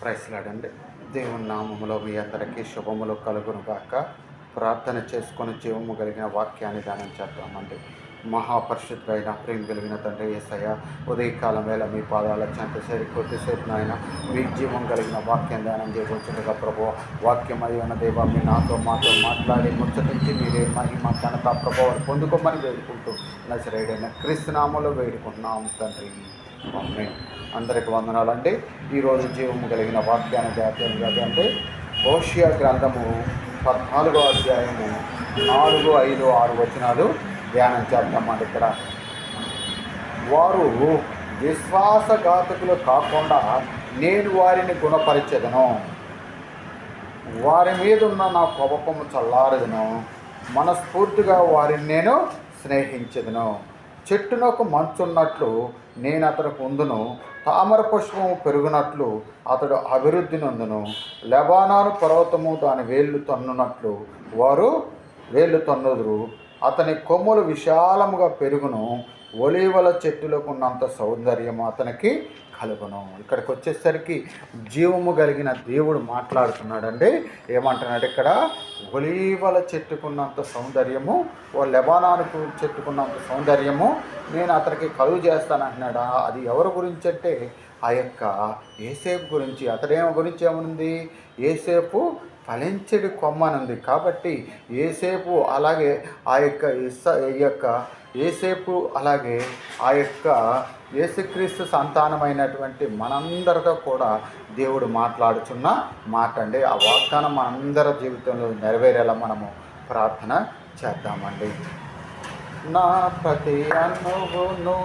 ప్రైస్లాడండి. దేవుని నామములో మీ అందరికీ శుభములు కలుగును గాక. ప్రార్థన చేసుకొని జీవము కలిగిన వాక్యాన్ని ధ్యానం చేద్దామండి. మహాపరిశుద్ధుడైన ప్రేమ కలిగిన తండ్రి యేసయ్య, ఉదయకాలం వేళ మీ పాదాల చెంత చేరి కొద్దిసేపు నాయన మీ జీవం కలిగిన వాక్యం ధ్యానం చేయవచ్చుగా ప్రభు. వాక్యం అయి ఉన్న దేవ మీ మాతో మాట్లాడి ముచ్చటించి మీరే మహిమ ఘనత ప్రభావాలు పొందుకోమని వేడుకుంటూ నజరేయుడైన క్రీస్తు నామములో వేడుకుంటున్నాం తండ్రి. ఆమేన్. అందరికి వందనాలండి. ఈరోజు జీవము కలిగిన వాక్యాన్ని ధ్యానం అంటే హోషేయ గ్రంథము 14వ అధ్యాయము 4, 5, 6 వచనాలు ధ్యానం చేద్దామండి. ఇక్కడ వారు విశ్వాసఘాతకులు కాకుండా నేను వారిని గుణపరిచెదను, వారి మీద ఉన్న నా కోపము చల్లారదును, మనస్ఫూర్తిగా వారిని నేను స్నేహించదును. చెట్టునకు మంచున్నట్లు నేను అతనికి ఉందును, తామర పుష్పము పెరుగునట్లు అతడు అభివృద్ధి నొందును. లెబానాను పర్వతము దాని వేళ్ళు తన్నునట్లు వారు వేళ్ళు తన్నుదురు. అతని కొమ్ములు విశాలముగా పెరుగును, ఒలీవల చెట్టులకు ఉన్నంత సౌందర్యము అతనికి కలుగును. ఇక్కడికి వచ్చేసరికి జీవము కలిగిన దేవుడు మాట్లాడుతున్నాడండి. ఏమంటున్నాడు ఇక్కడ? ఒలీవల చెట్టుకున్నంత సౌందర్యము, ఓ లెబానానుకు చెట్టుకున్నంత సౌందర్యము నేను అతనికి కలుగు చేస్తానంటున్నాడా? అది ఎవరి గురించి అంటే ఆ యొక్క యోసేపు గురించి. అతడేమో గురించి ఏమనుంది? యోసేపు ఫలించడి కొమ్మనుంది. కాబట్టి యోసేపు అలాగే ఆ యొక్క యోసేపు అలాగే ఆ యొక్క యేసుక్రీస్తు సంతానమైనటువంటి మనందరితో కూడా దేవుడు మాట్లాడుచున్న మాట అండి. ఆ వాగ్దానం మనందరి జీవితంలో నెరవేరేలా మనము ప్రార్థన చేద్దామండి. నా ప్రతి అణువును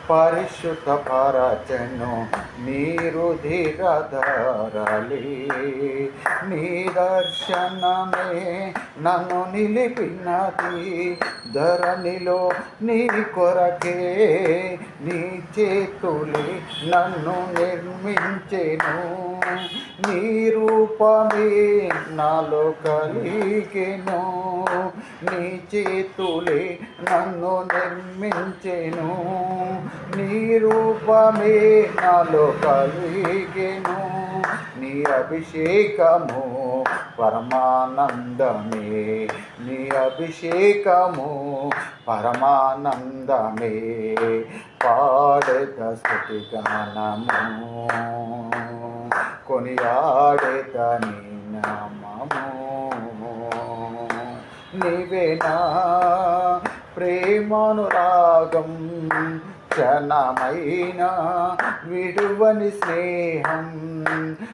పరిశుద్ధపరచెను నీరు ధీరధరలి, నీ దర్శనమే నన్ను నిలిపినది, ధరణిలో నీ కొరకే నీ చేతులే నన్ను నిర్మించెను, నీ రూపమే నాలో కలిగెను, నీ చేతులే నన్ను నిర్మించెను, నీ రూపమే నాలో కలిగెను, నీ అభిషేకము పరమానందమే, నీ అభిషేకము పరమానందమే, పాడెద స్తుతి గానము, కొనియాడెద నీ నామము, నీవేనా ప్రేమానురాగం, క్షణమైన విడువని స్నేహం,